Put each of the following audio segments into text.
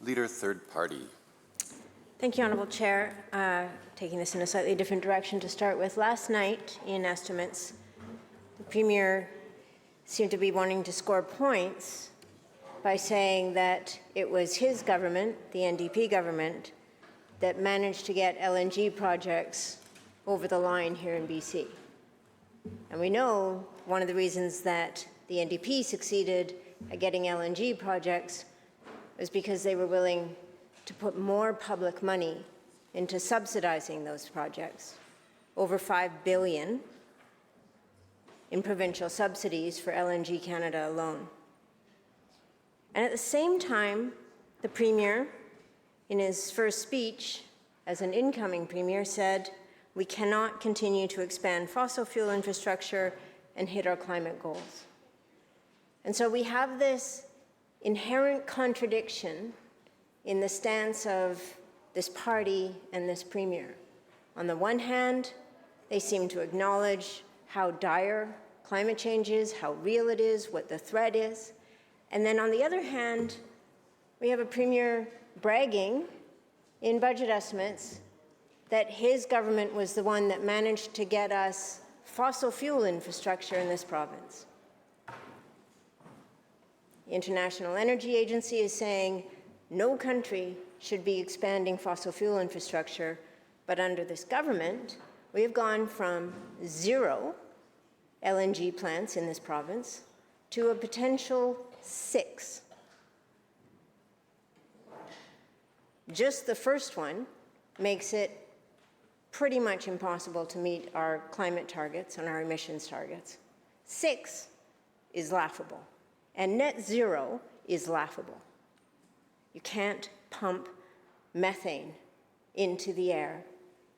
Leader, third party. Thank you, Honourable Chair. Taking this in a slightly different direction to start with. Last night, in estimates, the Premier seemed to be wanting to score points by saying that it was his government, the NDP government, that managed to get LNG projects over the line here in BC. And we know one of the reasons that the NDP succeeded at getting LNG projects was because they were willing to put more public money into subsidizing those projects, over $5 billion in provincial subsidies for LNG Canada alone. And at the same time, the Premier, in his first speech as an incoming Premier, said, we cannot continue to expand fossil fuel infrastructure and hit our climate goals. And so we have this inherent contradiction in the stance of this party and this Premier. On the one hand, they seem to acknowledge how dire climate change is, how real it is, what the threat is. And then on the other hand, we have a Premier bragging in budget estimates that his government was the one that managed to get us fossil fuel infrastructure in this province. The International Energy Agency is saying no country should be expanding fossil fuel infrastructure, but under this government, we have gone from 0 LNG plants in this province to a potential 6. Just the first one makes it pretty much impossible to meet our climate targets and our emissions targets. 6 is laughable, and net zero is laughable. You can't pump methane into the air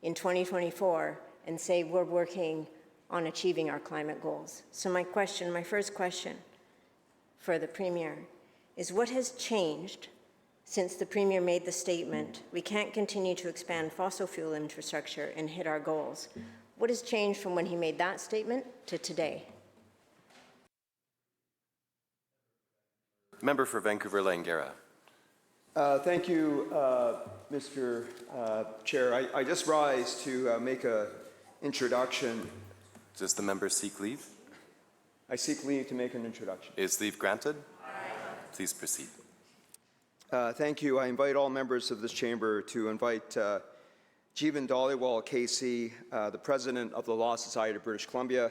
in 2024 and say we're working on achieving our climate goals. So my first question for the Premier is, what has changed since the Premier made the statement, we can't continue to expand fossil fuel infrastructure and hit our goals? What has changed from when he made that statement to today? Member for Vancouver-Langara. Thank you, Mr. Chair. I just rise to make an introduction. Does the member seek leave? I seek leave to make an introduction. Is leave granted? Please proceed. Thank you. I invite all members of this chamber to invite Jeevan Dhaliwal, KC, the President of the Law Society of British Columbia,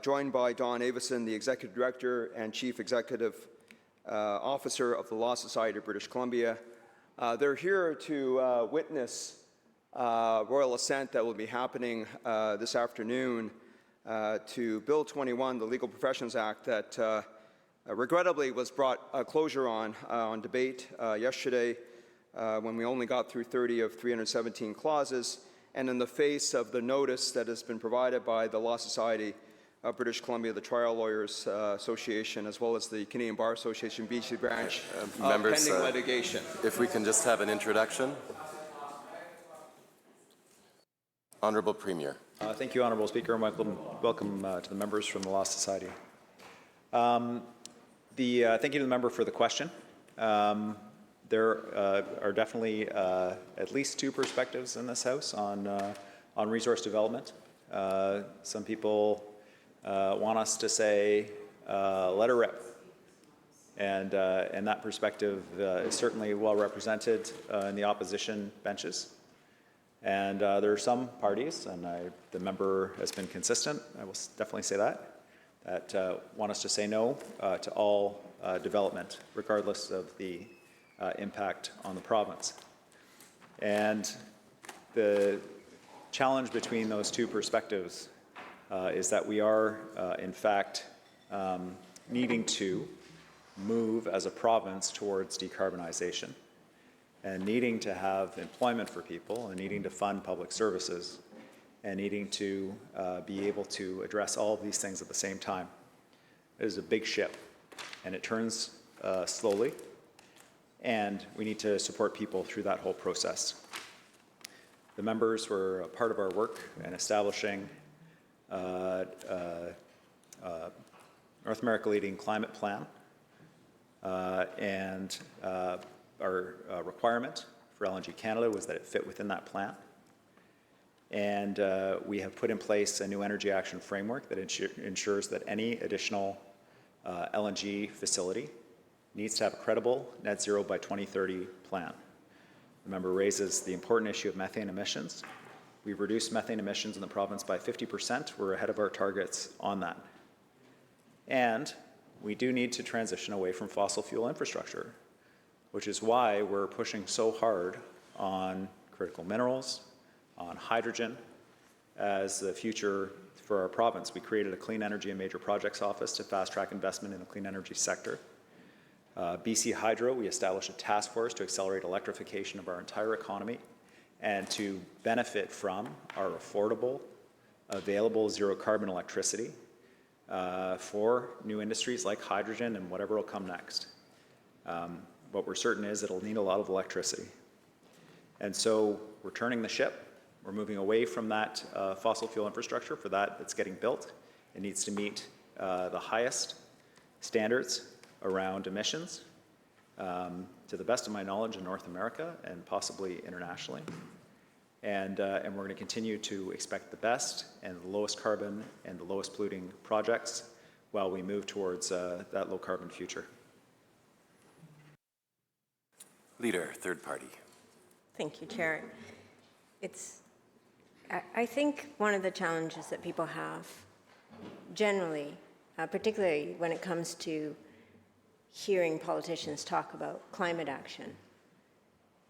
joined by Don Avison, the Executive Director and Chief Executive Officer of the Law Society of British Columbia. They're here to witness royal assent that will be happening this afternoon to Bill 21, the Legal Professions Act, that regrettably was brought a closure on debate yesterday when we only got through 30 of 317 clauses, and in the face of the notice that has been provided by the Law Society of British Columbia, the Trial Lawyers Association, as well as the Canadian Bar Association BC branch, members, pending litigation. If we can just have an introduction. Honourable Premier. Thank you, Honourable Speaker, and welcome to the members from the Law Society. Thank you to the member for the question. There are definitely at least two perspectives in this House on resource development. Some people want us to say, let her rip. And that perspective is certainly well represented in the opposition benches. And there are some parties, and the member has been consistent, I will definitely say that want us to say no to all development, regardless of the impact on the province. And the challenge between those two perspectives is that we are, in fact, needing to move as a province towards decarbonization and needing to have employment for people and needing to fund public services and needing to be able to address all of these things at the same time. It is a big ship, and it turns slowly, and we need to support people through that whole process. The members were a part of our work in establishing North America leading climate plan and requirement for LNG Canada was that it fit within that plan. And we have put in place a new energy action framework that ensures that any additional LNG facility needs to have a credible net zero by 2030 plan. The member raises the important issue of methane emissions. We've reduced methane emissions in the province by 50%. We're ahead of our targets on that. And we do need to transition away from fossil fuel infrastructure, which is why we're pushing so hard on critical minerals, on hydrogen as the future for our province. We created a Clean Energy and Major Projects Office to fast-track investment in the clean energy sector. BC Hydro, we established a task force to accelerate electrification of our entire economy and to benefit from our affordable, available zero-carbon electricity for new industries like hydrogen and whatever will come next. What we're certain is it'll need a lot of electricity. And so we're turning the ship. We're moving away from that fossil fuel infrastructure for that's getting built. It needs to meet the highest standards around emissions, to the best of my knowledge, in North America and possibly internationally. And we're going to continue to expect the best and the lowest carbon and the lowest polluting projects while we move towards that low carbon future. Leader, third party. Thank you, Chair. I think one of the challenges that people have generally, particularly when it comes to hearing politicians talk about climate action,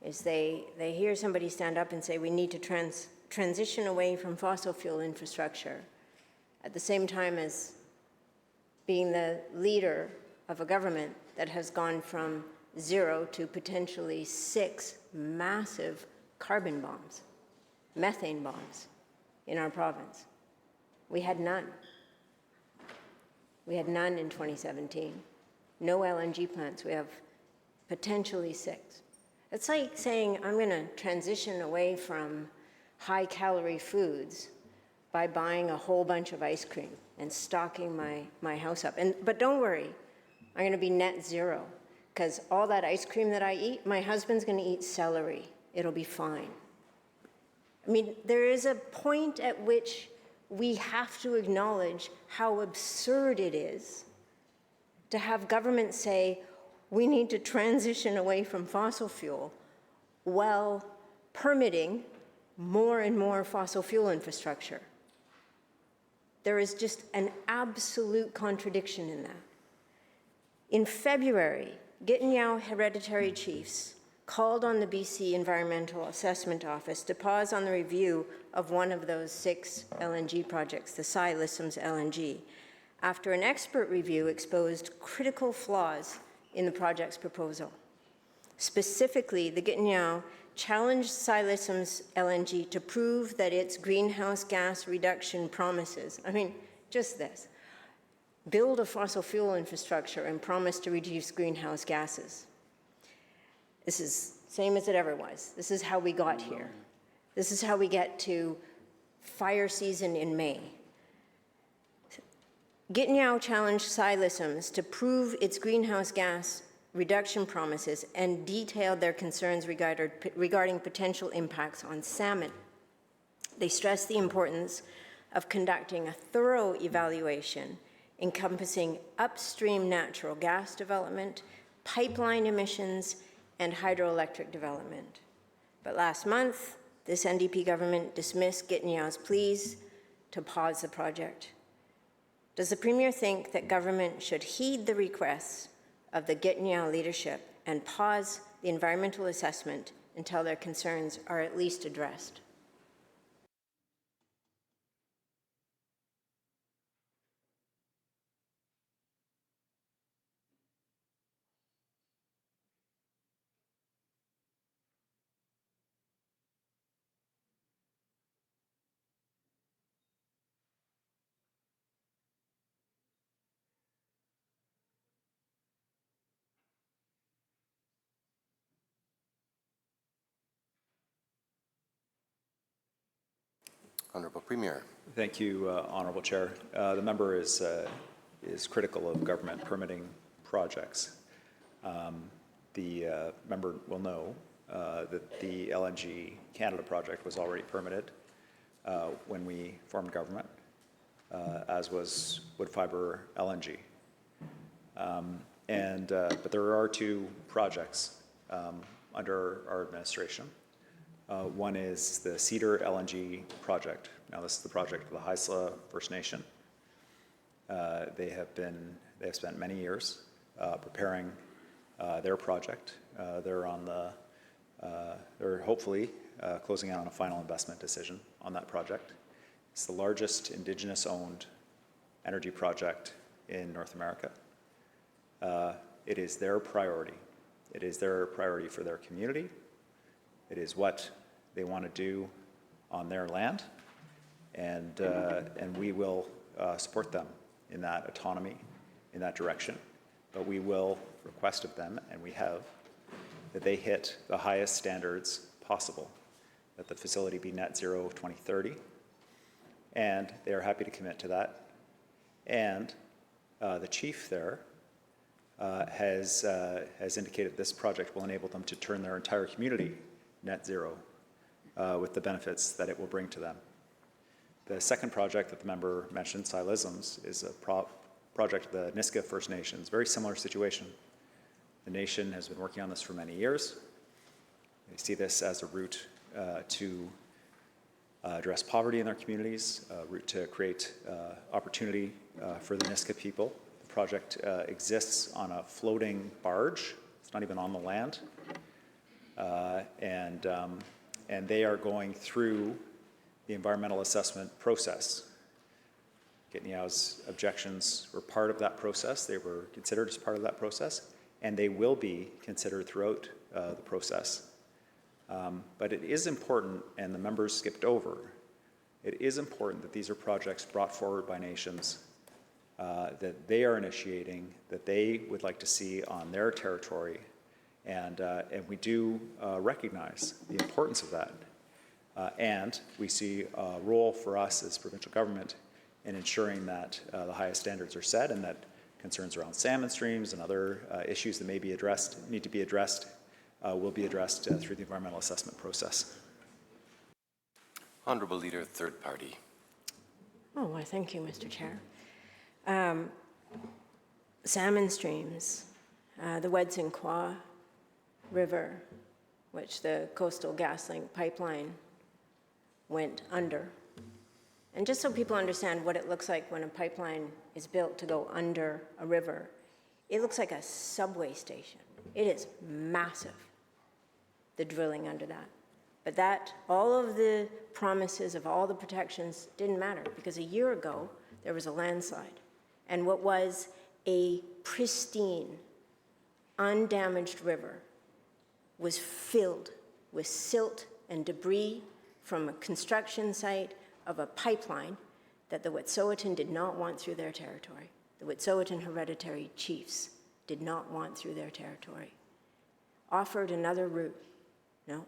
is they hear somebody stand up and say we need to transition away from fossil fuel infrastructure at the same time as being the leader of a government that has gone from 0 to potentially 6 massive carbon bombs, methane bombs in our province. We had none. We had none in 2017. No LNG plants. We have potentially 6. It's like saying I'm going to transition away from high-calorie foods by buying a whole bunch of ice cream and stocking my house up. But don't worry, I'm going to be net zero, because all that ice cream that I eat, my husband's going to eat celery. It'll be fine. I mean, there is a point at which we have to acknowledge how absurd it is to have government say, we need to transition away from fossil fuel while permitting more and more fossil fuel infrastructure. There is just an absolute contradiction in that. In February, Gatineau hereditary chiefs called on the BC Environmental Assessment Office to pause on the review of one of those 6 LNG projects, the Ksi Lissom's LNG, after an expert review exposed critical flaws in the project's proposal. Specifically, the Gatineau challenged Ksi Lissom's LNG to prove that its greenhouse gas reduction promises, I mean, just this, build a fossil fuel infrastructure and promise to reduce greenhouse gases. This is same as it ever was. This is how we got here. This is how we get to fire season in May. Gatineau challenged Ksi Lissom's to prove its greenhouse gas reduction promises and detailed their concerns regarding potential impacts on salmon. They stressed the importance of conducting a thorough evaluation encompassing upstream natural gas development, pipeline emissions, and hydroelectric development. But last month, this NDP government dismissed Gatineau's pleas to pause the project. Does the Premier think that government should heed the requests of the Gatineau leadership and pause the environmental assessment until their concerns are at least addressed? Honourable Premier. Thank you, Honourable Chair. The member is critical of government permitting projects. the member will know that the LNG Canada project was already permitted when we formed government, as was Woodfibre LNG. But there are two projects under our administration. One is the Cedar LNG project. Now, this is the project of the Haisla First Nation. They have spent many years preparing their project. They're hopefully closing out on a final investment decision on that project. It's the largest Indigenous-owned energy project in North America. It is their priority. It is their priority for their community. It is what they want to do on their land, and we will support them in that autonomy, in that direction. But we will request of them, and we have, that they hit the highest standards possible, that the facility be net zero 2030, and they are happy to commit to that. And the chief there has indicated this project will enable them to turn their entire community net zero with the benefits that it will bring to them. The second project that the member mentioned, Silisms, is a project of the Nisga'a First Nations, very similar situation. The nation has been working on this for many years. They see this as a route to address poverty in their communities, a route to create opportunity for the Nisga'a people. The project exists on a floating barge. It's not even on the land. And they are going through the environmental assessment process. Gitniau's objections were part of that process. They were considered as part of that process, and they will be considered throughout the process. But it is important, and the members skipped over, it is important that these are projects brought forward by nations that they are initiating, that they would like to see on their territory, and we do recognize the importance of that. And we see a role for us as provincial government in ensuring that the highest standards are set, and that concerns around salmon streams and other issues that may be addressed, need to be addressed, will be addressed through the environmental assessment process. Honourable Leader, Third Party. Oh, well, thank you, Mr. Chair. Salmon streams, the Wedson-Kwa River, which the Coastal GasLink pipeline went under. And just so people understand what it looks like when a pipeline is built to go under a river, it looks like a subway station. It is massive, the drilling under that. But that, all of the promises of all the protections didn't matter, because a year ago, there was a landslide. And what was a pristine, undamaged river was filled with silt and debris from a construction site of a pipeline that the Wet'suwet'en did not want through their territory. The Wet'suwet'en hereditary chiefs did not want through their territory. Offered another route. No.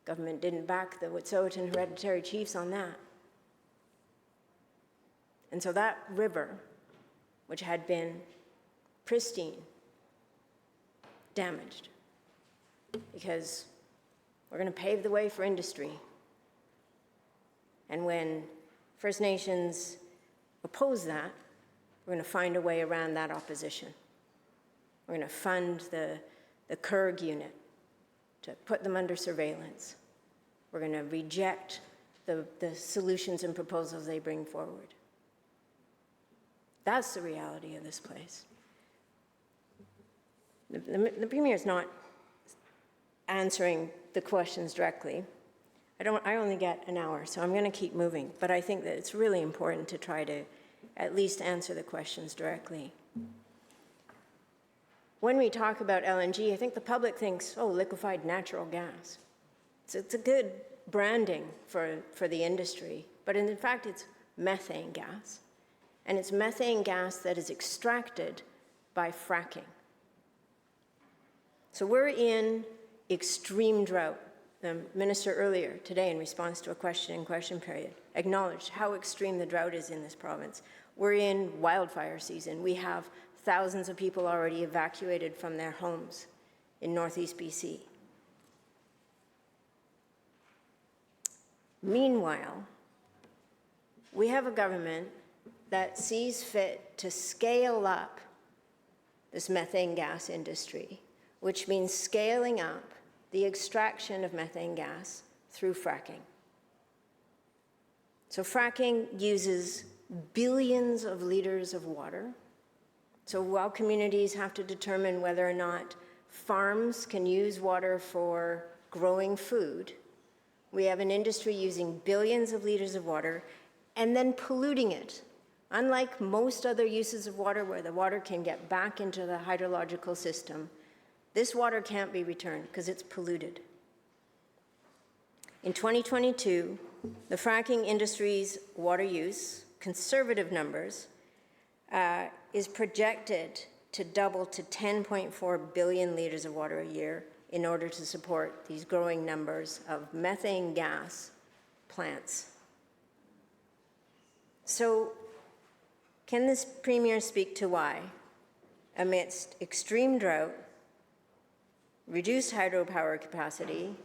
Government didn't back the Wet'suwet'en hereditary chiefs on that. And so that river, which had been pristine, damaged, because we're going to pave the way for industry. And when First Nations oppose that, we're going to find a way around that opposition. We're going to fund the KERG unit to put them under surveillance. We're going to reject the solutions and proposals they bring forward. That's the reality of this place. The Premier is not answering the questions directly. I only get an hour, so I'm going to keep moving. But I think that it's really important to try to at least answer the questions directly. When we talk about LNG, I think the public thinks, oh, liquefied natural gas. It's a good branding for the industry, but in fact, it's methane gas. And it's methane gas that is extracted by fracking. So we're in extreme drought. The minister earlier today, in response to a question period, acknowledged how extreme the drought is in this province. We're in wildfire season. We have thousands of people already evacuated from their homes. in Northeast BC. Meanwhile, we have a government that sees fit to scale up this methane gas industry, which means scaling up the extraction of methane gas through fracking. So fracking uses billions of liters of water. So while communities have to determine whether or not farms can use water for growing food, we have an industry using billions of liters of water and then polluting it. Unlike most other uses of water where the water can get back into the hydrological system, this water can't be returned because it's polluted. In 2022, the fracking industry's water use, conservative numbers, is projected to double to 10.4 billion liters of water a year in order to support these growing numbers of methane gas plants. So, can this Premier speak to why, amidst extreme drought, reduced hydropower capacity,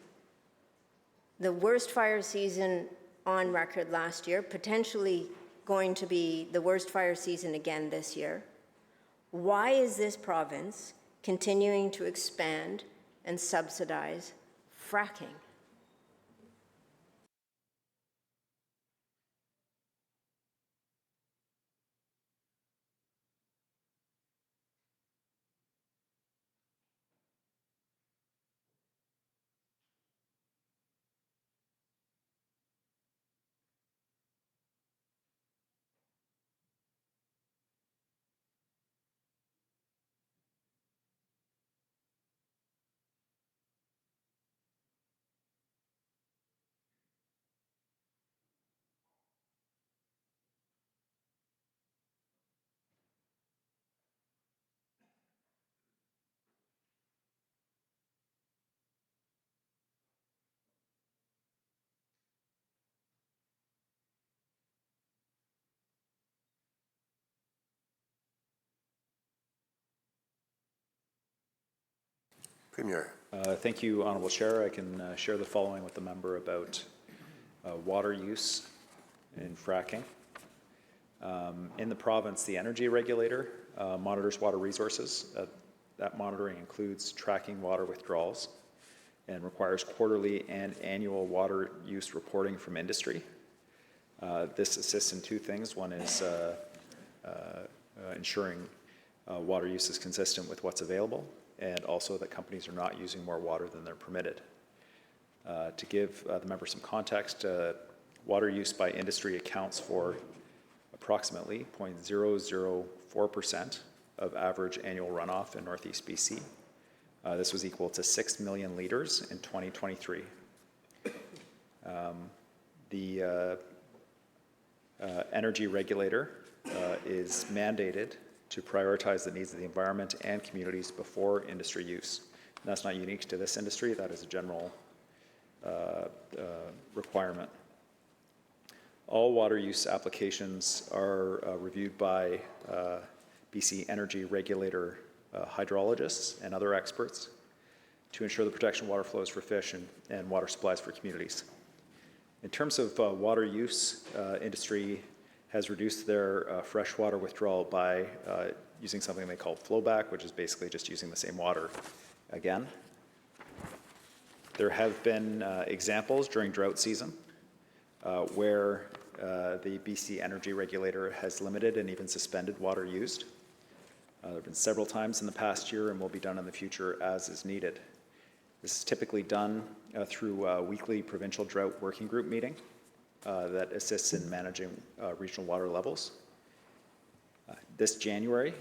the worst fire season on record last year, potentially going to be the worst fire season again this year, why is this province continuing to expand and subsidize fracking? Premier. Thank you, Honourable Chair. I can share the following with the member about water use and fracking. In the province, the energy regulator monitors water resources. That monitoring includes tracking water withdrawals and requires quarterly and annual water use reporting from industry. This assists in two things. One is ensuring water use is consistent with what's available, and also that companies are not using more water than they're permitted. To give the member some context, water use by industry accounts for approximately 0.004% of average annual runoff in Northeast BC. This was equal to 6 million litres in 2023. The energy regulator is mandated to prioritize the needs of the environment and communities before industry use. And that's not unique to this industry, that is a general requirement. All water use applications are reviewed by BC Energy Regulator hydrologists and other experts to ensure the protection of water flows for fish and water supplies for communities. In terms of water use, industry has reduced their freshwater withdrawal by using something they call flowback, which is basically just using the same water again. There have been examples during drought season where the BC Energy Regulator has limited and even suspended water used. There have been several times in the past year and will be done in the future as is needed. This is typically done through a weekly provincial drought working group meeting that assists in managing regional water levels. This January,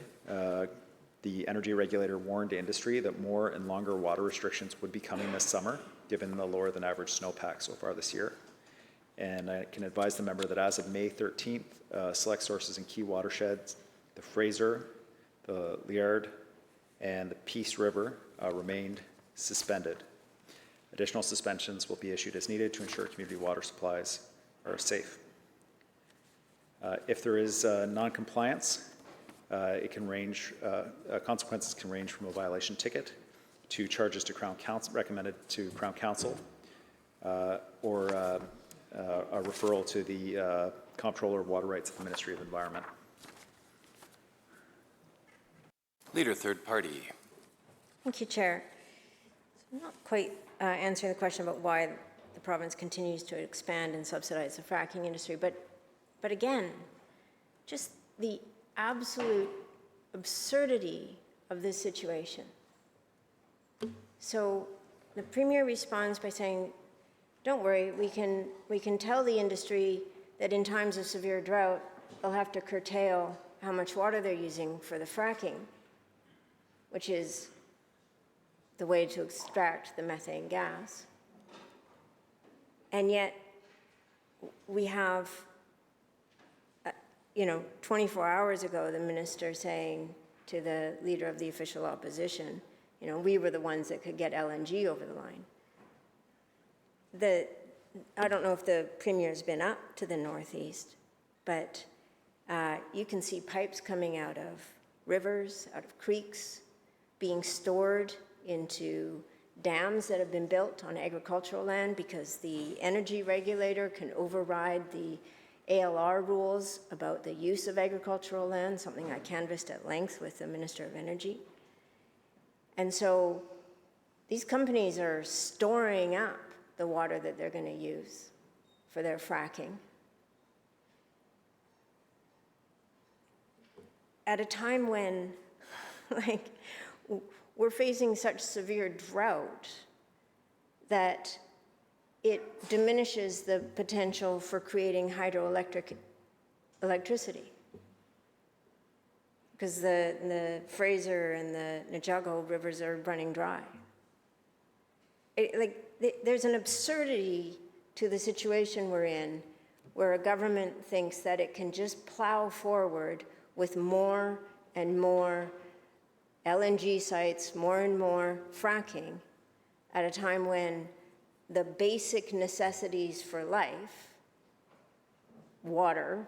the energy regulator warned industry that more and longer water restrictions would be coming this summer, given the lower than average snowpack so far this year. And I can advise the member that as of May 13th, select sources in key watersheds, the Fraser, the Liard, and the Peace River remained suspended. Additional suspensions will be issued as needed to ensure community water supplies are safe. If there is non-compliance, it can range, consequences can range from a violation ticket, to charges to Crown Council, recommended to Crown Council, or a referral to the Comptroller of Water Rights of the Ministry of Environment. Leader, third party. Thank you, Chair. So I'm not quite answering the question about why the province continues to expand and subsidize the fracking industry, but again, just the absolute absurdity of this situation. So the Premier responds by saying, don't worry, we can tell the industry that in times of severe drought, they'll have to curtail how much water they're using for the fracking, which is the way to extract the methane gas. And yet, we have, 24 hours ago, the minister saying to the leader of the official opposition, we were the ones that could get LNG over the line. I don't know if the Premier's been up to the Northeast, but you can see pipes coming out of rivers, out of creeks, being stored into dams that have been built on agricultural land because the energy regulator can override the ALR rules about the use of agricultural land, something I canvassed at length with the Minister of Energy. And so these companies are storing up the water that they're going to use for their fracking at a time when, we're facing such severe drought that it diminishes the potential for creating hydroelectric electricity. Because the Fraser and the Najago rivers are running dry. There's an absurdity to the situation we're in where a government thinks that it can just plow forward with more and more LNG sites, more and more fracking at a time when the basic necessities for life, water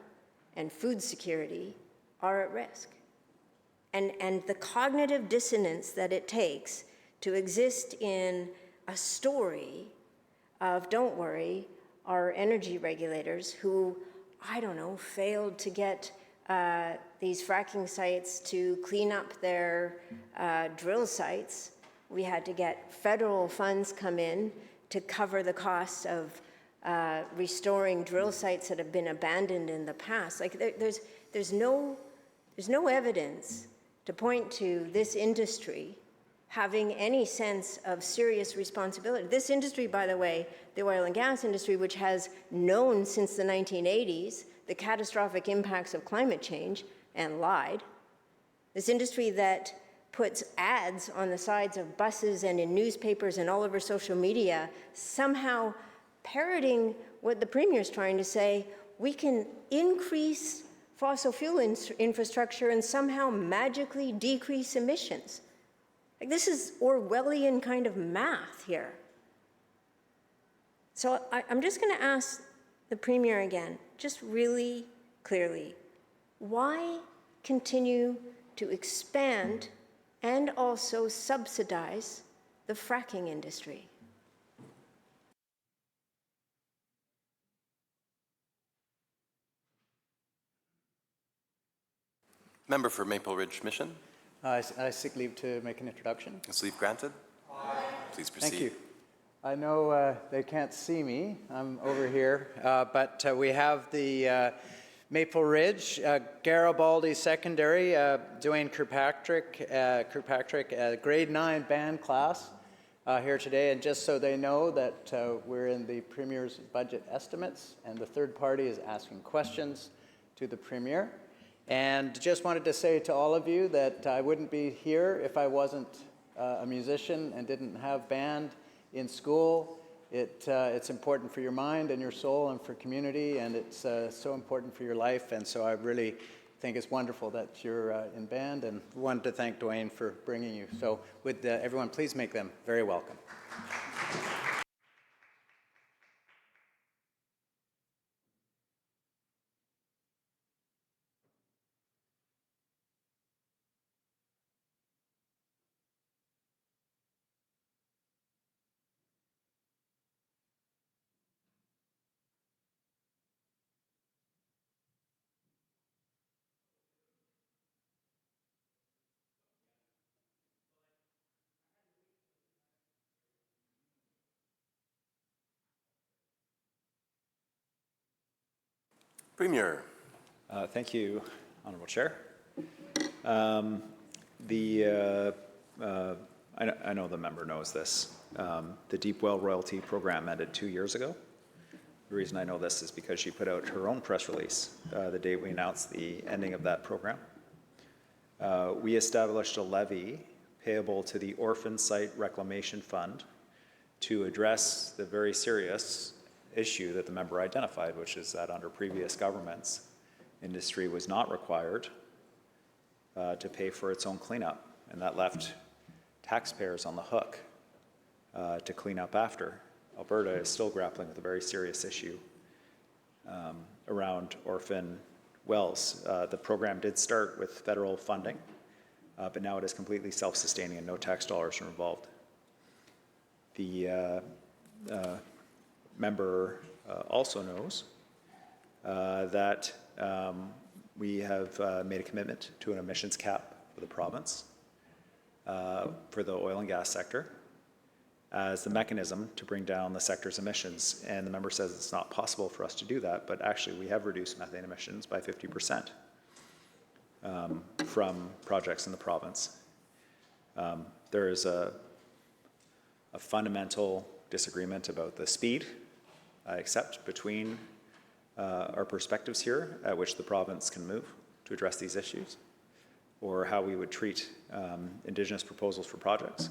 and food security, are at risk. And the cognitive dissonance that it takes to exist in a story of, don't worry, our energy regulators who, failed to get these fracking sites to clean up their drill sites. We had to get federal funds come in to cover the costs of restoring drill sites that have been abandoned in the past. There's no evidence to point to this industry having any sense of serious responsibility. This industry, by the way, the oil and gas industry, which has known since the 1980s the catastrophic impacts of climate change and lied. This industry that puts ads on the sides of buses and in newspapers and all over social media, somehow parroting what the Premier's trying to say, we can increase fossil fuel infrastructure and somehow magically decrease emissions. This is Orwellian kind of math here. So I'm just going to ask the Premier again, just really clearly, why continue to expand and also subsidize the fracking industry? Member for Maple Ridge Mission. I seek leave to make an introduction. Is leave granted? Aye. Please proceed. Thank you. I know they can't see me. I'm over here. But we have the Maple Ridge, Garibaldi Secondary, Dwayne Kirkpatrick, grade 9 band class here today. And just so they know that we're in the Premier's budget estimates, and the third party is asking questions to the Premier. And just wanted to say to all of you that I wouldn't be here if I wasn't a musician and didn't have band in school. It's important for your mind and your soul and for community, and it's so important for your life. And so I really think it's wonderful that you're in band, and wanted to thank Dwayne for bringing you. So would everyone please make them very welcome. Premier. Thank you, Honorable Chair. I know the member knows this. The Deep Well Royalty Program ended 2 years ago. The reason I know this is because she put out her own press release the day we announced the ending of that program. We established a levy payable to the Orphan Site Reclamation Fund to address the very serious issue that the member identified, which is that under previous governments, industry was not required to pay for its own cleanup, and that left taxpayers on the hook to clean up after. Alberta is still grappling with a very serious issue around orphan wells. The program did start with federal funding, but now it is completely self-sustaining and no tax dollars are involved. The member also knows that we have made a commitment to an emissions cap for the province for the oil and gas sector as the mechanism to bring down the sector's emissions. And the member says it's not possible for us to do that, but actually we have reduced methane emissions by 50% from projects in the province. There is a fundamental disagreement about the speed, I accept, between our perspectives here at which the province can move to address these issues, or how we would treat Indigenous proposals for projects.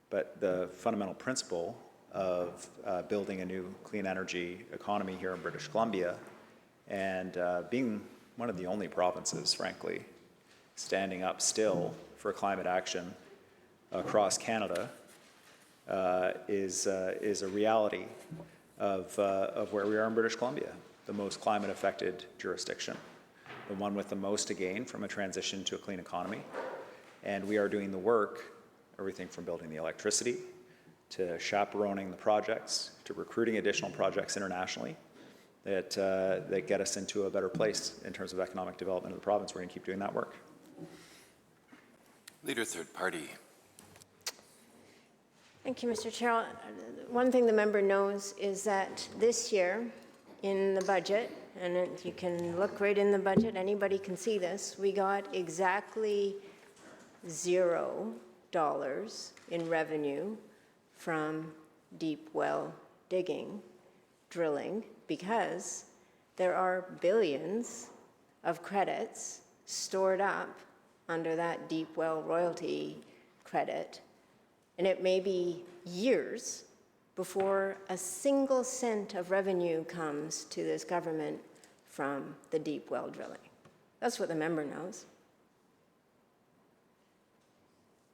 But the fundamental principle of building a new clean energy economy here in British Columbia and being one of the only provinces, frankly, standing up still for climate action across Canada is a reality of where we are in British Columbia, the most climate affected jurisdiction, the one with the most to gain from a transition to a clean economy. And we are doing the work, everything from building the electricity, to chaperoning the projects, to recruiting additional projects internationally that get us into a better place in terms of economic development of the province. We're going to keep doing that work. Leader, third party. Thank you, Mr. Chair. One thing the member knows is that this year in the budget, and you can look right in the budget, anybody can see this, we got exactly $0 in revenue from deep well digging, drilling, because there are billions of credits stored up under that deep well royalty credit. And it may be years before a single cent of revenue comes to this government from the deep well drilling. That's what the member knows.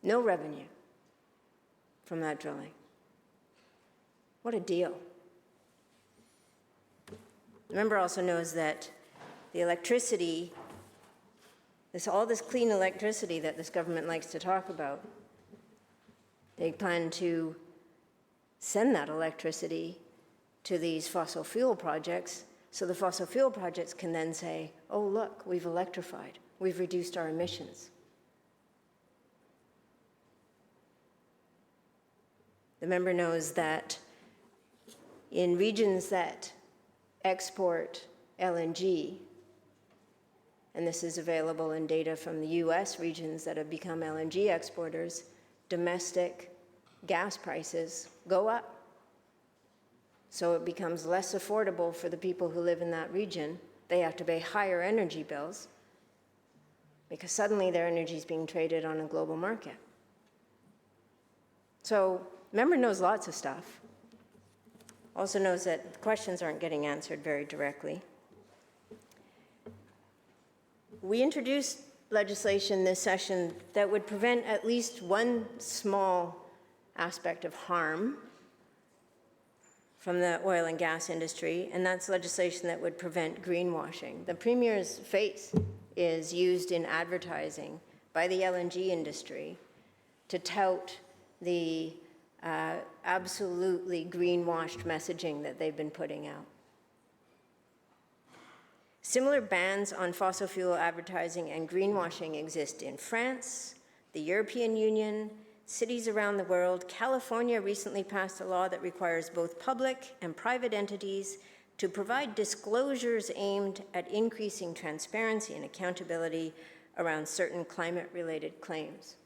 No revenue from that drilling. What a deal. The member also knows that the electricity, all this clean electricity that this government likes to talk about, they plan to send that electricity to these fossil fuel projects, so the fossil fuel projects can then say, oh, look, we've electrified, we've reduced our emissions. The member knows that in regions that export LNG, and this is available in data from the US regions that have become LNG exporters, domestic gas prices go up. So it becomes less affordable for the people who live in that region. They have to pay higher energy bills because suddenly their energy is being traded on a global market. So member knows lots of stuff. Also knows that questions aren't getting answered very directly. We introduced legislation this session that would prevent at least one small aspect of harm from the oil and gas industry, and that's legislation that would prevent greenwashing. The Premier's face is used in advertising by the LNG industry to tout the absolutely greenwashed messaging that they've been putting out. Similar bans on fossil fuel advertising and greenwashing exist in France, the European Union, cities around the world. California recently passed a law that requires both public and private entities to provide disclosures aimed at increasing transparency and accountability around certain climate-related claims.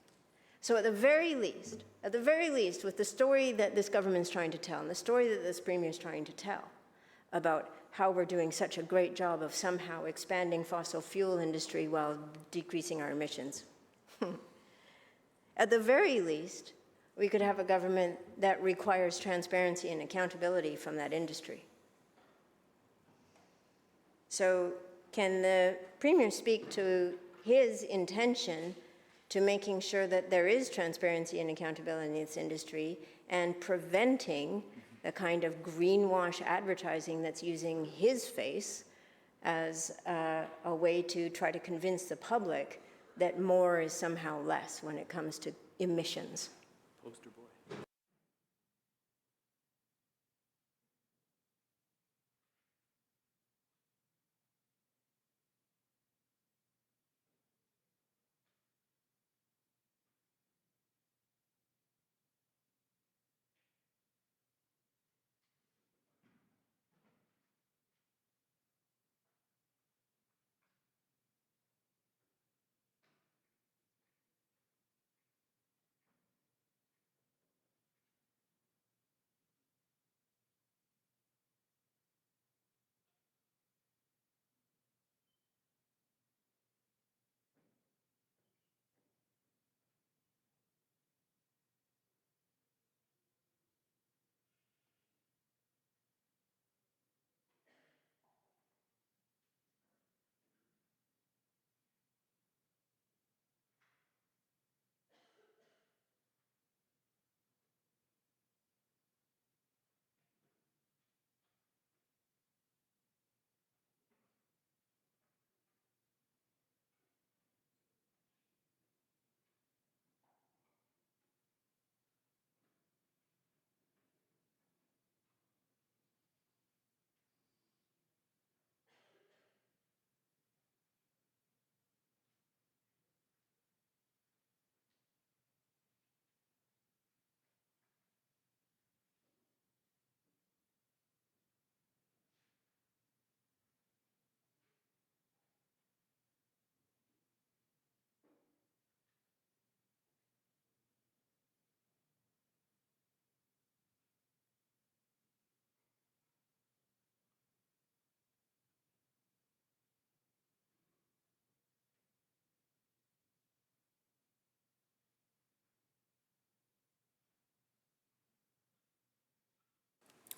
So at the very least, with the story that this government's trying to tell and the story that this Premier is trying to tell about how we're doing such a great job of somehow expanding fossil fuel industry while decreasing our emissions, at the very least, we could have a government that requires transparency and accountability from that industry. So can the Premier speak to his intention to making sure that there is transparency and accountability in this industry and preventing the kind of greenwash advertising that's using his face as a way to try to convince the public that more is somehow less when it comes to emissions? Poster boy.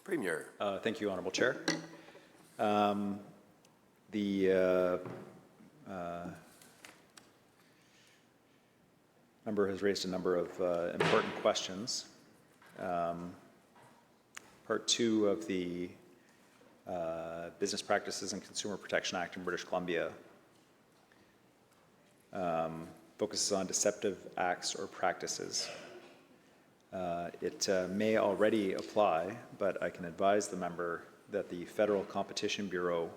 Premier. Thank you, Honourable Chair. The member has raised a number of important questions. Part 2 of the Business Practices and Consumer Protection Act in British Columbia focuses on deceptive acts or practices. It may already apply, but I can advise the member that the Federal Competition Bureau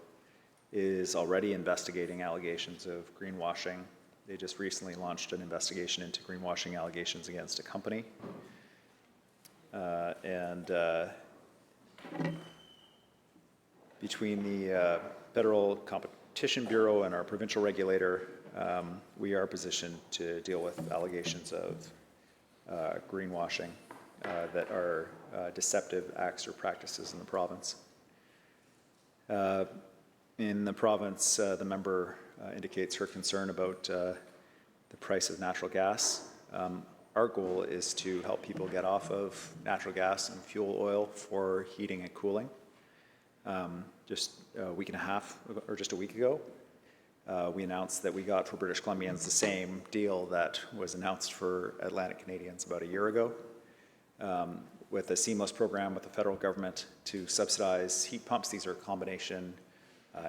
is already investigating allegations of greenwashing. They just recently launched an investigation into greenwashing allegations against a company. Between the Federal Competition Bureau and our provincial regulator, we are positioned to deal with allegations of greenwashing that are deceptive acts or practices in the province. In the province, the member indicates her concern about the price of natural gas. Our goal is to help people get off of natural gas and fuel oil for heating and cooling. Just a week and a half, or just a week ago, we announced that we got for British Columbians the same deal that was announced for Atlantic Canadians about a year ago, with a seamless program with the federal government to subsidize heat pumps. These are combination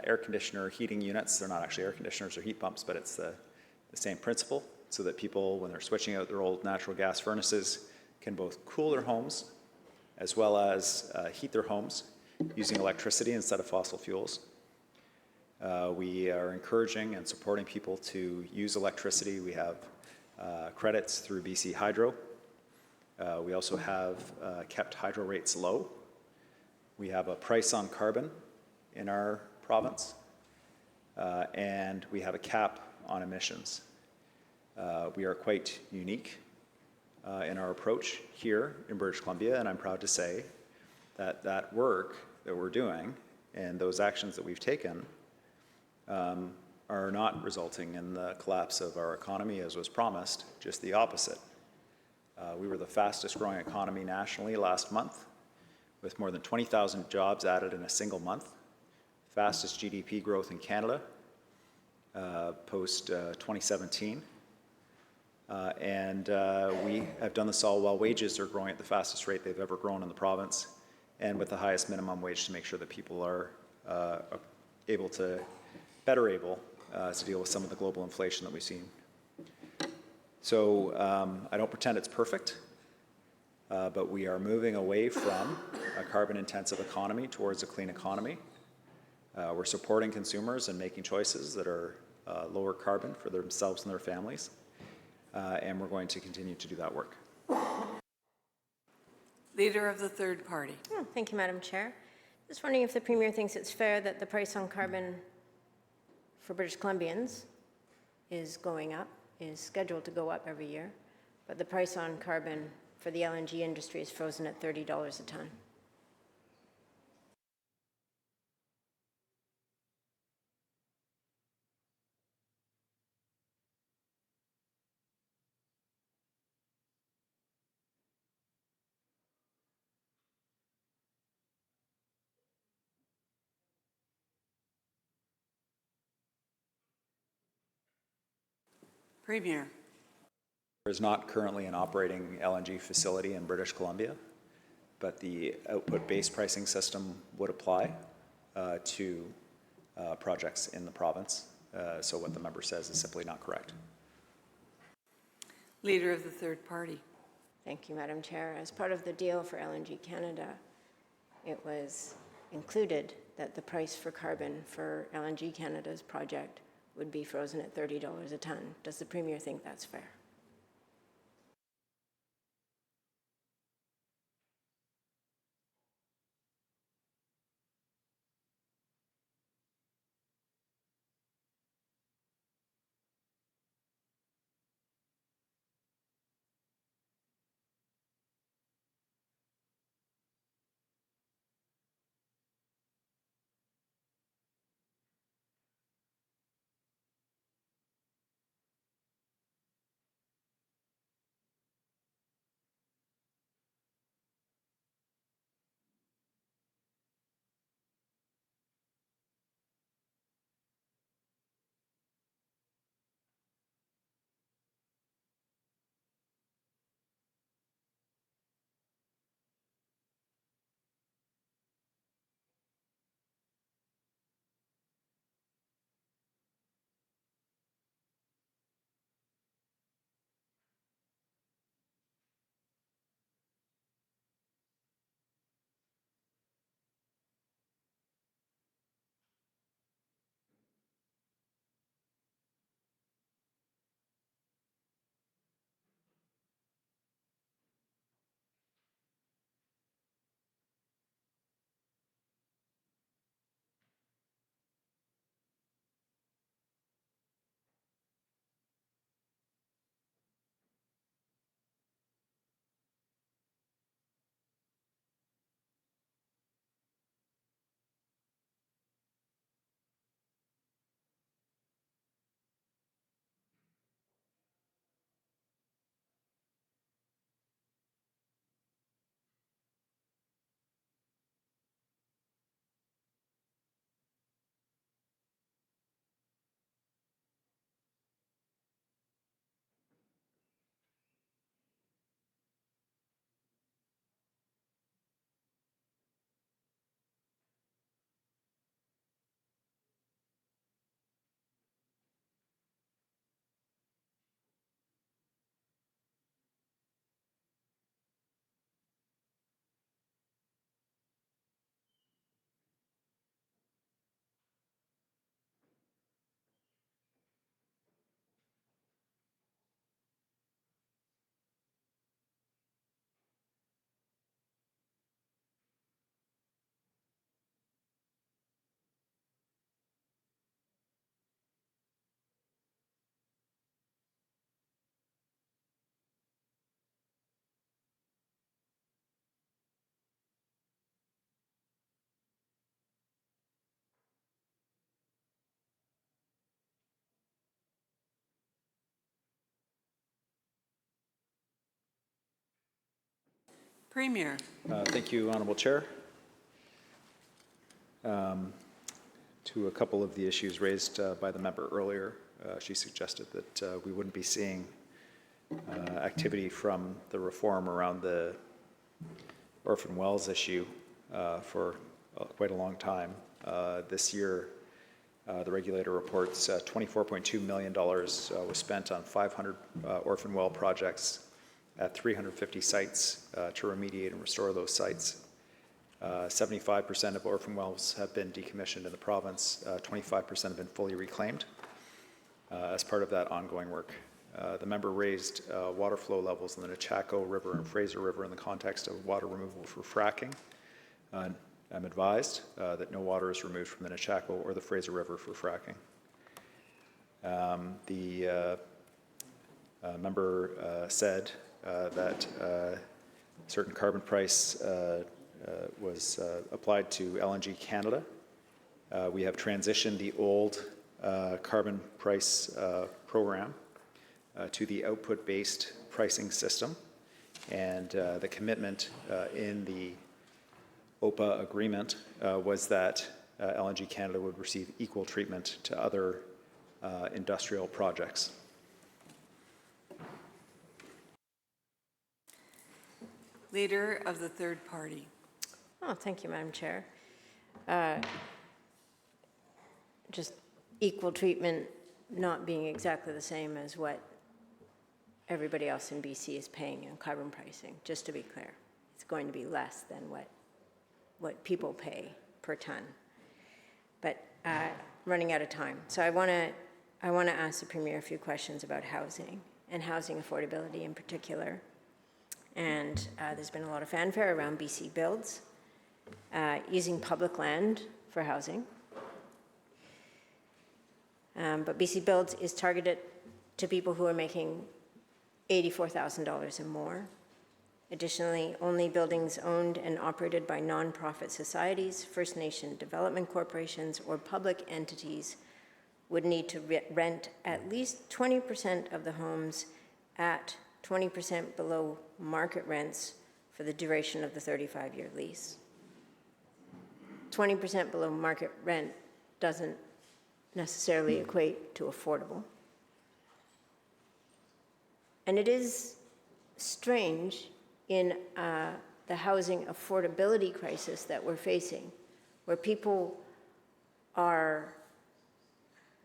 air conditioner heating units. They're not actually air conditioners or heat pumps, but it's the same principle, so that people, when they're switching out their old natural gas furnaces, can both cool their homes as well as heat their homes using electricity instead of fossil fuels. We are encouraging and supporting people to use electricity. We have credits through BC Hydro. We also have kept hydro rates low. We have a price on carbon in our province, and we have a cap on emissions. We are quite unique in our approach here in British Columbia, and I'm proud to say that that work that we're doing and those actions that we've taken are not resulting in the collapse of our economy as was promised, just the opposite. We were the fastest growing economy nationally last month, with more than 20,000 jobs added in a single month, fastest GDP growth in Canada post 2017. And we have done this all while wages are growing at the fastest rate they've ever grown in the province, and with the highest minimum wage to make sure that people are better able to deal with some of the global inflation that we've seen. So I don't pretend it's perfect, but we are moving away from a carbon-intensive economy towards a clean economy. We're supporting consumers and making choices that are lower carbon for themselves and their families, and we're going to continue to do that work. Leader of the third party. Oh, thank you, Madam Chair. Just wondering if the Premier thinks it's fair that the price on carbon for British Columbians is going up, is scheduled to go up every year, but the price on carbon for the LNG industry is frozen at $30 a ton. Premier. There is not currently an operating LNG facility in British Columbia, but the output-based pricing system would apply to projects in the province. So what the member says is simply not correct. Leader of the third party. Thank you, Madam Chair. As part of the deal for LNG Canada, it was included that the price for carbon for LNG Canada's project would be frozen at $30 a ton. Does the Premier think that's fair? Premier. Thank you, Honourable Chair. To a couple of the issues raised by the member earlier, she suggested that we wouldn't be seeing activity from the reform around the orphan wells issue for quite a long time. This year, the regulator reports $24.2 million was spent on 500 orphan well projects at 350 sites to remediate and restore those sites. 75% of orphan wells have been decommissioned in the province. 25% have been fully reclaimed as part of that ongoing work. The member raised water flow levels in the Nechako River and Fraser River in the context of water removal for fracking. I'm advised that no water is removed from the Nechako or the Fraser River for fracking. The member said that certain carbon price was applied to LNG Canada. We have transitioned the old carbon price program to the output-based pricing system, and the commitment in the OPA agreement was that LNG Canada would receive equal treatment to other industrial projects. Leader of the third party. Oh, thank you, Madam Chair. Just equal treatment not being exactly the same as what everybody else in BC is paying in carbon pricing, just to be clear. It's going to be less than what people pay per ton. But running out of time. So I want to ask the Premier a few questions about housing and housing affordability in particular. And there's been a lot of fanfare around BC Builds, using public land for housing. But BC Builds is targeted to people who are making $84,000 and more. Additionally, only buildings owned and operated by nonprofit societies, First Nation development corporations, or public entities would need to rent at least 20% of the homes at 20% below market rents for the duration of the 35-year lease. 20% below market rent doesn't necessarily equate to affordable. And it is strange in the housing affordability crisis that we're facing, where people are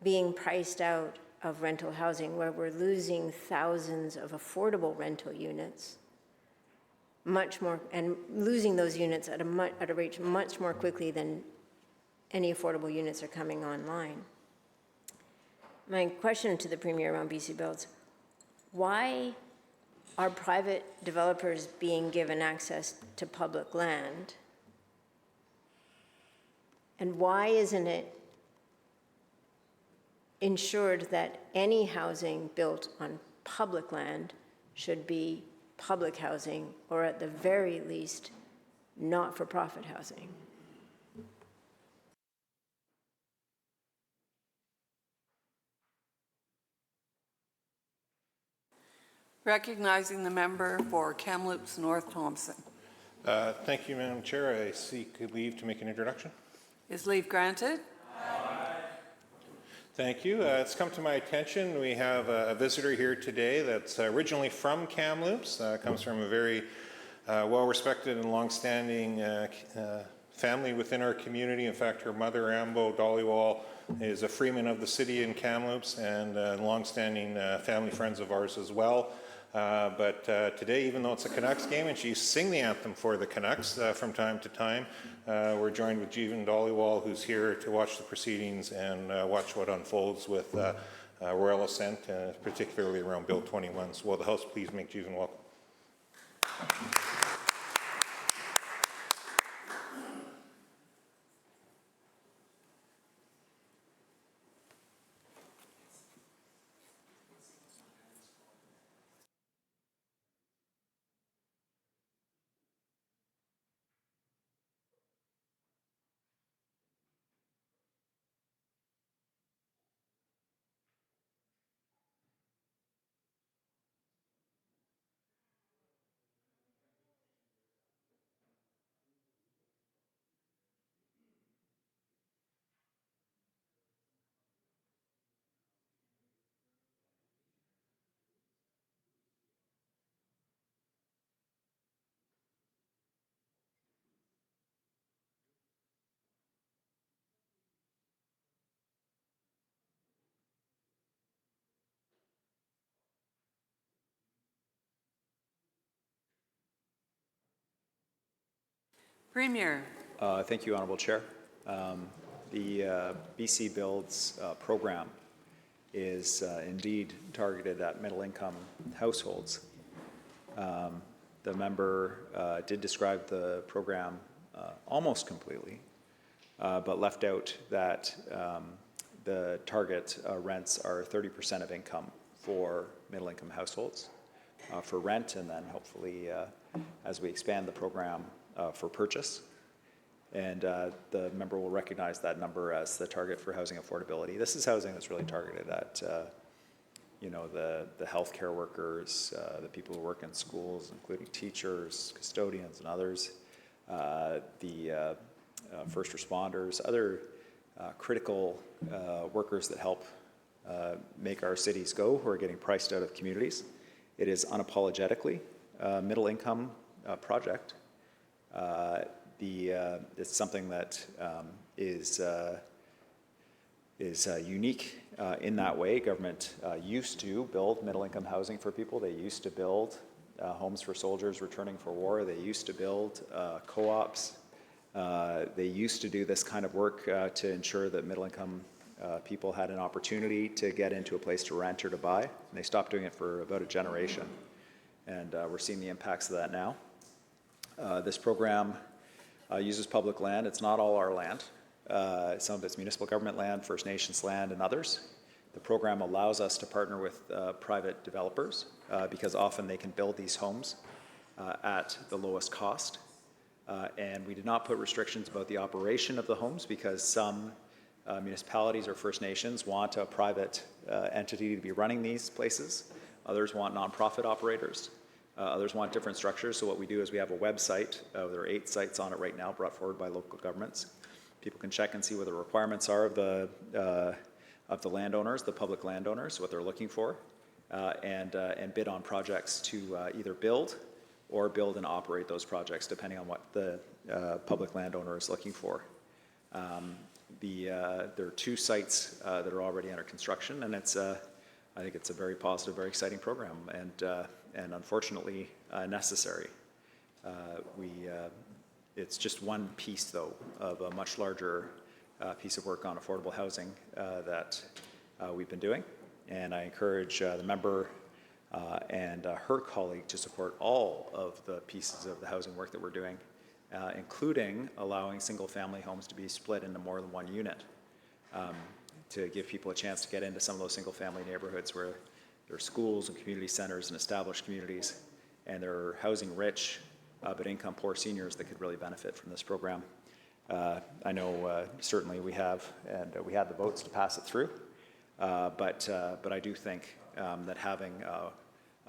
being priced out of rental housing, where we're losing thousands of affordable rental units, much more, and losing those units at a rate much more quickly than any affordable units are coming online. My question to the Premier around BC Builds: why are private developers being given access to public land? And why isn't it ensured that any housing built on public land should be public housing, or at the very least, not-for-profit housing? Recognizing the member for Kamloops North Thompson. Thank you, Madam Chair. I seek leave to make an introduction. Is leave granted? Thank you. It's come to my attention we have a visitor here today that's originally from Kamloops, comes from a very well-respected and long-standing family within our community. In fact, her mother, Ambo Dollywall, is a freeman of the city in Kamloops and long-standing family friends of ours as well. But today, even though it's a Canucks game and she sing the anthem for the Canucks from time to time, we're joined with Jeevan Dollywall, who's here to watch the proceedings and watch what unfolds with Royal Assent, particularly around Bill 21. So will the House please make Jeevan welcome? Premier. Thank you, Honourable Chair. The BC Builds program is indeed targeted at middle-income households. The member did describe the program almost completely, but left out that the target rents are 30% of income for middle-income households for rent, and then hopefully, as we expand the program, for purchase. And the member will recognize that number as the target for housing affordability. This is housing that's really targeted at you know, the healthcare workers, the people who work in schools, including teachers, custodians, and others, the first responders, other critical workers that help make our cities go, who are getting priced out of communities. It is unapologetically a middle-income project. It's something that is unique in that way. Government used to build middle-income housing for people. They used to build homes for soldiers returning for war. They used to build co-ops. They used to do this kind of work to ensure that middle-income people had an opportunity to get into a place to rent or to buy. And they stopped doing it for about a generation. And we're seeing the impacts of that now. This program uses public land. It's not all our land. Some of it's municipal government land, First Nations land, and others. The program allows us to partner with private developers because often they can build these homes at the lowest cost. And we did not put restrictions about the operation of the homes because some municipalities or First Nations want a private entity to be running these places. Others want nonprofit operators. Others want different structures. So what we do is we have a website. There are 8 sites on it right now brought forward by local governments. People can check and see what the requirements are of the landowners, the public landowners, what they're looking for, and bid on projects to either build or build and operate those projects, depending on what the public landowner is looking for. There are 2 sites that are already under construction, and I think it's a very positive, very exciting program, and unfortunately necessary. It's just one piece, though, of a much larger piece of work on affordable housing that we've been doing, and I encourage the member and her colleague to support all of the pieces of the housing work that we're doing, including allowing single-family homes to be split into more than one unit, to give people a chance to get into some of those single-family neighborhoods where there are schools and community centers and established communities, and there are housing-rich but income-poor seniors that could really benefit from this program. I know certainly we have, and we had the votes to pass it through, but I do think that having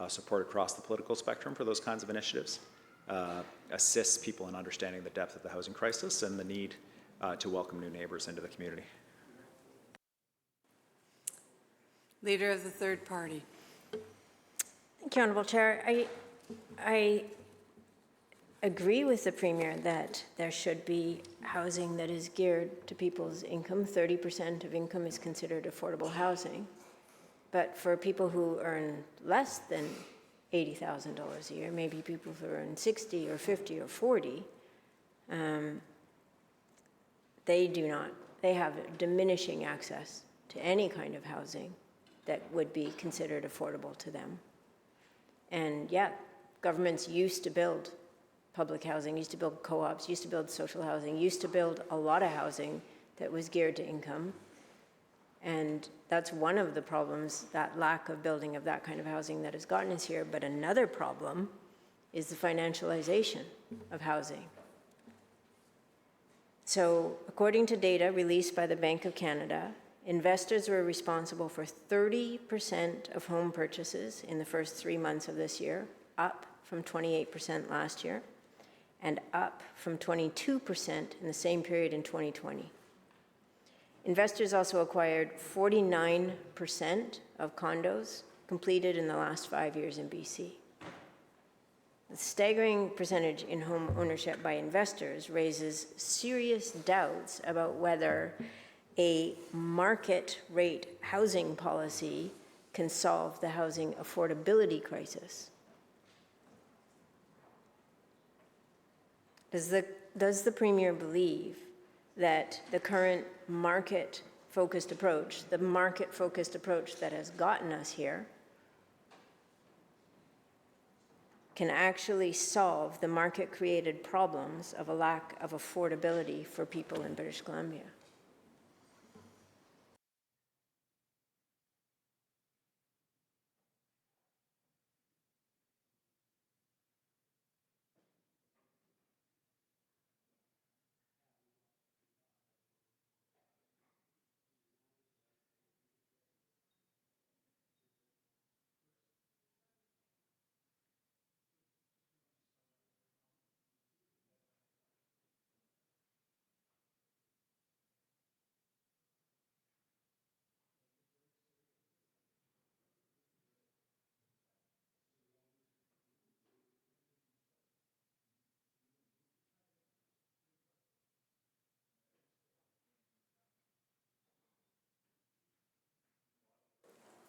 support across the political spectrum for those kinds of initiatives assists people in understanding the depth of the housing crisis and the need to welcome new neighbors into the community. Leader of the third party. Thank you, Honourable Chair. I agree with the Premier that there should be housing that is geared to people's income. 30% of income is considered affordable housing. But for people who earn less than $80,000 a year, maybe people who earn 60 or 50 or 40, they have diminishing access to any kind of housing that would be considered affordable to them. And yeah, governments used to build public housing, used to build co-ops, used to build social housing, used to build a lot of housing that was geared to income. And that's one of the problems, that lack of building of that kind of housing that has gotten us here. But another problem is the financialization of housing. So according to data released by the Bank of Canada, investors were responsible for 30% of home purchases in the first 3 months of this year, up from 28% last year, and up from 22% in the same period in 2020. Investors also acquired 49% of condos completed in the last 5 years in BC. The staggering percentage in home ownership by investors raises serious doubts about whether a market rate housing policy can solve the housing affordability crisis. Does the does the Premier believe that the current market-focused approach, the market-focused approach that has gotten us here, can actually solve the market-created problems of a lack of affordability for people in British Columbia?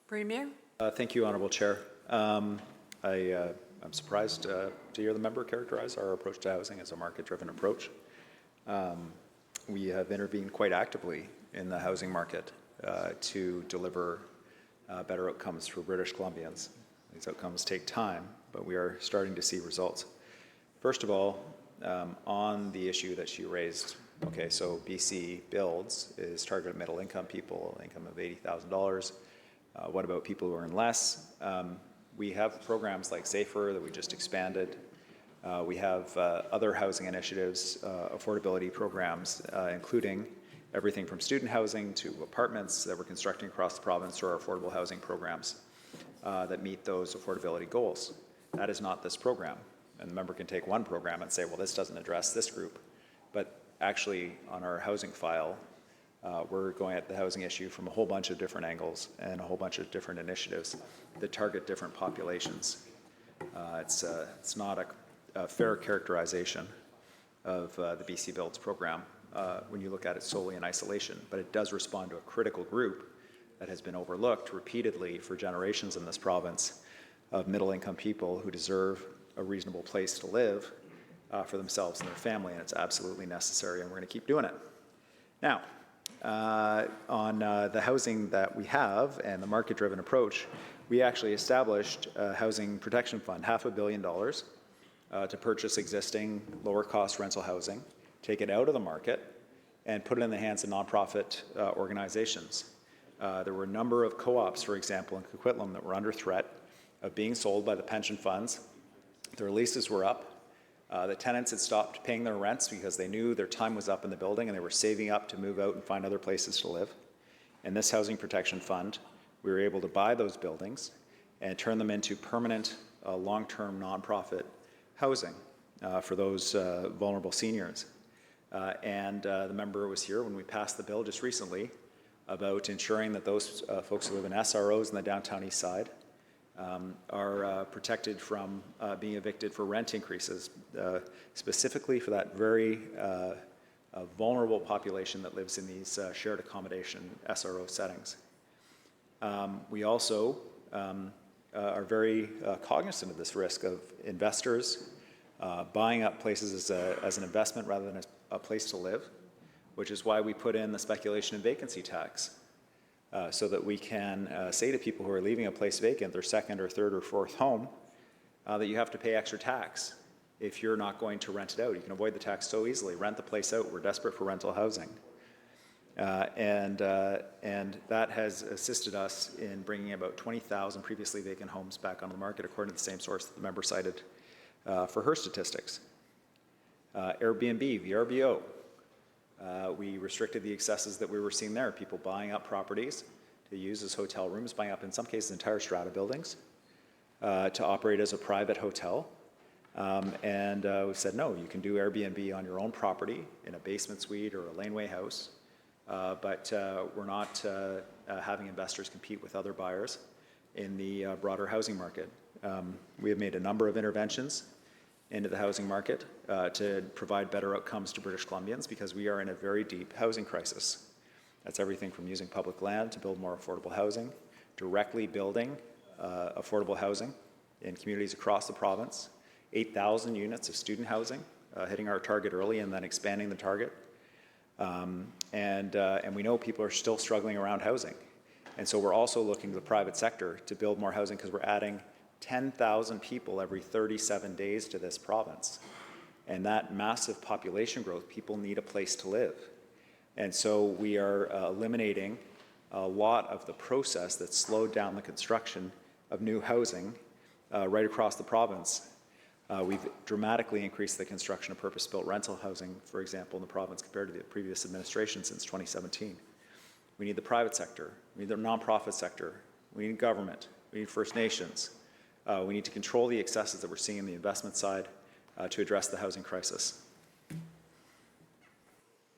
Premier? Thank you, Honourable Chair. I'm surprised to hear the member characterize our approach to housing as a market-driven approach. We have intervened quite actively in the housing market to deliver better outcomes for British Columbians. These outcomes take time, but we are starting to see results. First of all, on the issue that she raised, okay, so BC Builds is targeted middle-income people, income of $80,000. What about people who earn less? We have programs like SAFER that we just expanded. We have other housing initiatives, affordability programs, including everything from student housing to apartments that we're constructing across the province through our affordable housing programs that meet those affordability goals. That is not this program. And the member can take one program and say, well, this doesn't address this group. But actually, on our housing file, we're going at the housing issue from a whole bunch of different angles and a whole bunch of different initiatives that target different populations. It's not a fair characterization of the BC Builds program when you look at it solely in isolation, but it does respond to a critical group that has been overlooked repeatedly for generations in this province of middle-income people who deserve a reasonable place to live for themselves and their family, and it's absolutely necessary, and we're going to keep doing it. Now, on the housing that we have and the market-driven approach, we actually established a housing protection fund, $500 million, to purchase existing lower-cost rental housing, take it out of the market, and put it in the hands of nonprofit organizations. There were a number of co-ops, for example, in Coquitlam that were under threat of being sold by the pension funds. Their leases were up. The tenants had stopped paying their rents because they knew their time was up in the building and they were saving up to move out and find other places to live. In this housing protection fund, we were able to buy those buildings and turn them into permanent, long-term nonprofit housing for those vulnerable seniors. The member was here when we passed the bill just recently about ensuring that those folks who live in SROs in the downtown east side are protected from being evicted for rent increases, specifically for that very vulnerable population that lives in these shared accommodation SRO settings. We also are very cognizant of this risk of investors buying up places as an investment rather than a place to live, which is why we put in the speculation and vacancy tax. So that we can say to people who are leaving a place vacant, their second or third or fourth home, that you have to pay extra tax if you're not going to rent it out. You can avoid the tax so easily. Rent the place out. We're desperate for rental housing. And that has assisted us in bringing about 20,000 previously vacant homes back onto the market, according to the same source that the member cited for her statistics. Airbnb, VRBO. We restricted the excesses that we were seeing there, people buying up properties to use as hotel rooms, buying up in some cases entire strata buildings to operate as a private hotel. We said, no, you can do Airbnb on your own property in a basement suite or a laneway house, but we're not having investors compete with other buyers in the broader housing market. We have made a number of interventions into the housing market to provide better outcomes to British Columbians because we are in a very deep housing crisis. That's everything from using public land to build more affordable housing, directly building affordable housing in communities across the province, 8,000 units of student housing hitting our target early and then expanding the target. And we know people are still struggling around housing. And so we're also looking to the private sector to build more housing because we're adding 10,000 people every 37 days to this province. And that massive population growth, people need a place to live. And so we are eliminating a lot of the process that slowed down the construction of new housing right across the province. We've dramatically increased the construction of purpose-built rental housing, for example, in the province compared to the previous administration since 2017. We need the private sector. We need the nonprofit sector. We need government. We need First Nations. We need to control the excesses that we're seeing in the investment side to address the housing crisis.